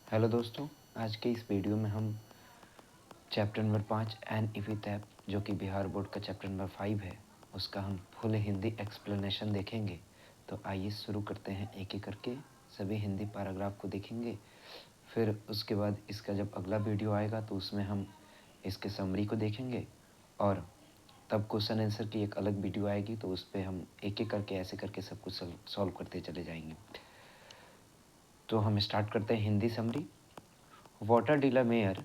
Hello दोस्तों, आज के इस वीडियो में हम चैप्टर नंबर 5 एन इपिथेट जो कि बिहार बोर्ड का चैप्टर नंबर 5 है, उसका हम फुल हिंदी एक्सप्लेनेशन देखेंगे। तो आइए शुरू करते हैं। एक एक करके सभी हिंदी पैराग्राफ को देखेंगे। फिर उसके बाद इसका जब अगला वीडियो आएगा तो उसमें हम इसके समरी को देखेंगे, और तब क्वेश्चन आंसर की एक अलग वीडियो आएगी तो उस पर हम एक एक करके ऐसे करके सब कुछ सॉल्व करते चले जाएंगे। तो हम स्टार्ट करते हैं Hindi summary. Water de la mayor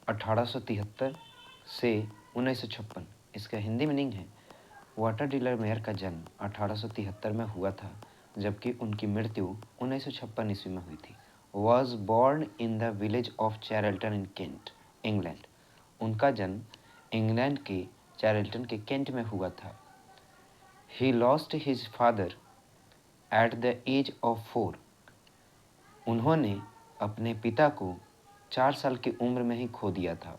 1873 से 1956। इसका हिंदी मीनिंग है, वाटर डीलर मेयर का जन्म 1873 में हुआ था, जबकि उनकी मृत्यु 1956 ईस्वी में हुई थी। Was born in the village of Charlton in Kent, England. उनका जन्म इंग्लैंड के चैरल्टन के केंट में हुआ था। He lost his father at the age of 4। उन्होंने अपने पिता को 4 साल की उम्र में ही खो दिया था।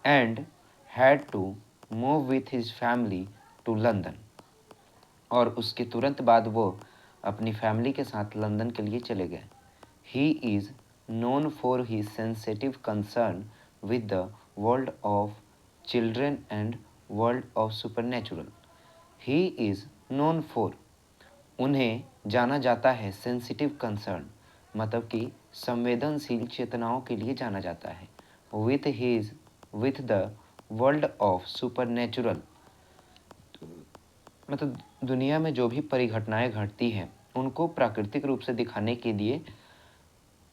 And had to move with his family to London. और उसके तुरंत बाद वो अपनी फैमिली के साथ लंदन के लिए चले गए। He is known for his sensitive concern with the world of children and world of supernatural. He is known for, उन्हें जाना जाता है, सेंसिटिव कंसर्न मतलब कि संवेदनशील चेतनाओं के लिए जाना जाता है। With the world of supernatural, मतलब दुनिया में जो भी परिघटनाएं घटती हैं उनको प्राकृतिक रूप से दिखाने के लिए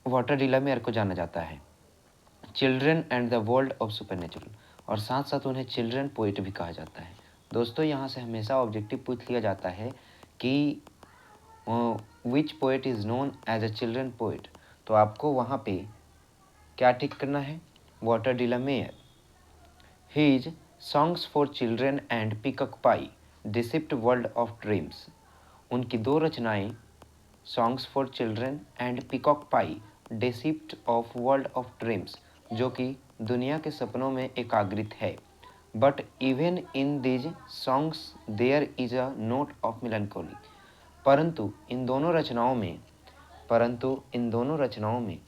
वाटर डीला मेयर को जाना जाता है। Children and the world of supernatural, और साथ साथ उन्हें चिल्ड्रन पोइट भी कहा जाता है। दोस्तों, यहाँ से हमेशा ऑब्जेक्टिव पूछ लिया जाता है कि which poet is known as a children poet, तो आपको वहाँ पे क्या टिक करना है, Walter de la Mare. His songs for children and peacock pie डिसिप्ट वर्ल्ड ऑफ ड्रीम्स। उनकी दो रचनाएं, songs for children and peacock pie डिसिप्ट ऑफ वर्ल्ड ऑफ ड्रीम्स, जो कि दुनिया के सपनों में एकाग्रित है। But even in these songs there is a note of melancholy. परंतु इन दोनों रचनाओं में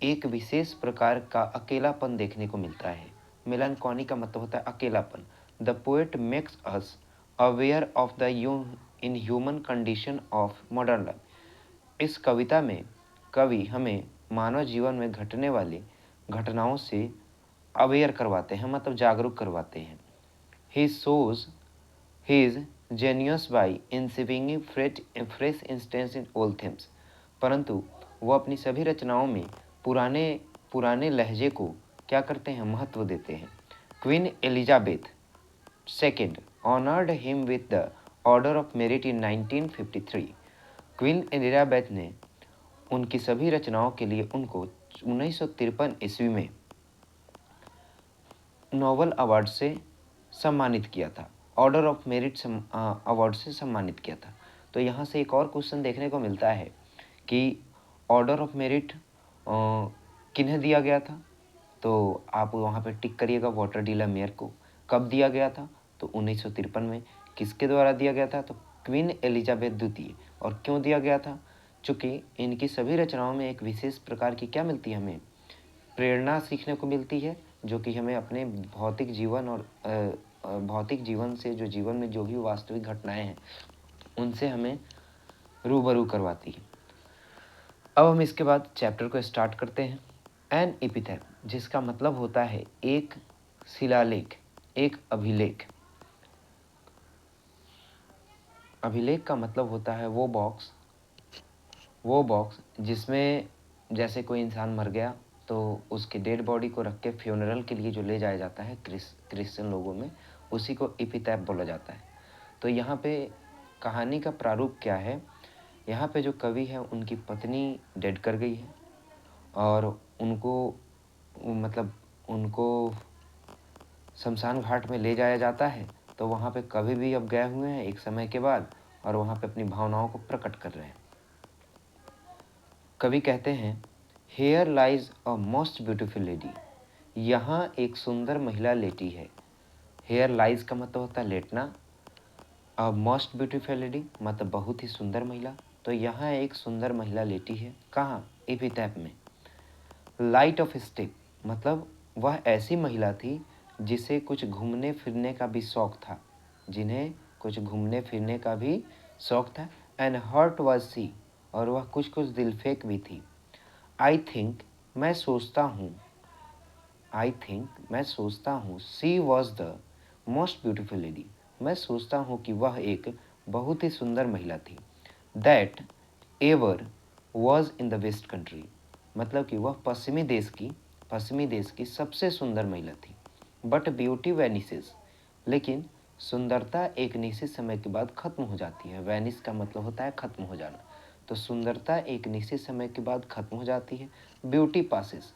एक विशेष प्रकार का अकेलापन देखने को मिलता है। मेलानकॉनी का मतलब होता है अकेलापन। The poet makes us aware of the in human condition of modern life. इस कविता में कवि हमें मानव जीवन में घटने वाली घटनाओं से अवेयर करवाते हैं, मतलब जागरूक करवाते हैं। ही shows his genius by inserting fresh instance in old themes। परंतु वो अपनी सभी रचनाओं में पुराने पुराने लहजे को क्या करते हैं, महत्व देते हैं। Queen Elizabeth second honoured him with the order of merit in 1953। Queen Elizabeth ने उनकी सभी रचनाओं के लिए उनको 1953 ईस्वी में नोबल अवार्ड से सम्मानित किया था, ऑर्डर ऑफ मेरिट अवार्ड से सम्मानित किया था। तो यहाँ से एक और क्वेश्चन देखने को मिलता है कि ऑर्डर ऑफ मेरिट किन्हें दिया गया था, तो आप वहाँ पे टिक करिएगा वाटर डीला मेयर को। कब दिया गया था, तो 1953 में। किसके द्वारा दिया गया था, तो क्वीन एलिजाबेथ द्वितीय। और क्यों दिया गया था, चूँकि इनकी सभी रचनाओं में एक विशेष प्रकार की क्या मिलती है, हमें प्रेरणा सीखने को मिलती है, जो कि हमें अपने भौतिक जीवन और भौतिक जीवन से, जो जीवन में जो भी वास्तविक घटनाएं हैं उनसे हमें रूबरू करवाती है। अब हम इसके बाद चैप्टर को स्टार्ट करते हैं। एन एपिथेट, जिसका मतलब होता है एक शिलालेख, एक अभिलेख। अभिलेख का मतलब होता है वो बॉक्स जिसमें जैसे कोई इंसान मर गया तो उसके डेड बॉडी को रख के फ्यूनरल के लिए जो ले जाया जाता है क्रिश्चियन लोगों में, उसी को एपिथैप बोला जाता है। तो यहाँ पे कहानी का प्रारूप क्या है, यहाँ पे जो कवि है उनकी पत्नी डेड कर गई है, और उनको शमशान घाट में ले जाया जाता है। तो वहाँ पे कवि भी अब गए हुए हैं एक समय के बाद, और वहाँ पे अपनी भावनाओं को प्रकट कर रहे हैं। कवि कहते हैं, here lies a most beautiful lady. यहाँ एक सुंदर महिला लेटी है। हेयर लाइज का मतलब होता है लेटना, अ मोस्ट ब्यूटीफुल लेडी मतलब बहुत ही सुंदर महिला। तो यहाँ एक सुंदर महिला लेटी है, कहाँ, एपिटैप में। लाइट ऑफ स्टेप मतलब वह ऐसी महिला थी जिसे कुछ घूमने फिरने का भी शौक था, जिन्हें कुछ घूमने फिरने का भी शौक था। एंड हर्ट वाज सी, और वह कुछ कुछ दिलफेक भी थी। आई थिंक मैं सोचता हूँ, she was the most beautiful lady, मैं सोचता हूँ कि वह एक बहुत ही सुंदर महिला थी। That ever was in the west country, मतलब कि वह पश्चिमी देश की सबसे सुंदर महिला थी। बट ब्यूटी वैनिसेस, लेकिन सुंदरता एक निश्चित समय के बाद खत्म हो जाती है। वैनिस का मतलब होता है खत्म हो जाना, तो सुंदरता एक निश्चित समय के बाद खत्म हो जाती है। ब्यूटी पासेस,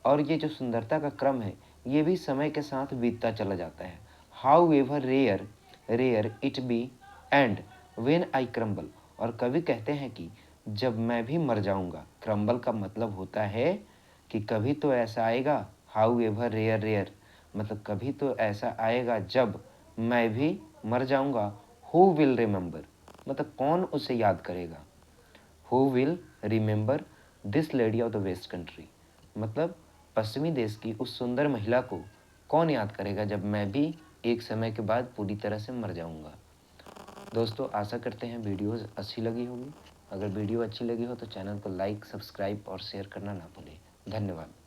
और ये जो सुंदरता का क्रम है ये भी समय के साथ बीतता चला जाता है। However rare it be and when I crumble, और कवि कहते हैं कि जब मैं भी मर जाऊंगा। क्रम्बल का मतलब होता है कि कभी तो ऐसा आएगा, हाउ एवर रेयर मतलब कभी तो ऐसा आएगा जब मैं भी मर जाऊंगा। हु विल रिमेंबर, मतलब कौन उसे याद करेगा। Who will remember this lady of the west country, मतलब पश्चिमी देश की उस सुंदर महिला को कौन याद करेगा जब मैं भी एक समय के बाद पूरी तरह से मर जाऊंगा। दोस्तों आशा करते हैं वीडियोस अच्छी लगी होगी। अगर वीडियो अच्छी लगी हो तो चैनल को लाइक, सब्सक्राइब और शेयर करना ना भूलें। धन्यवाद।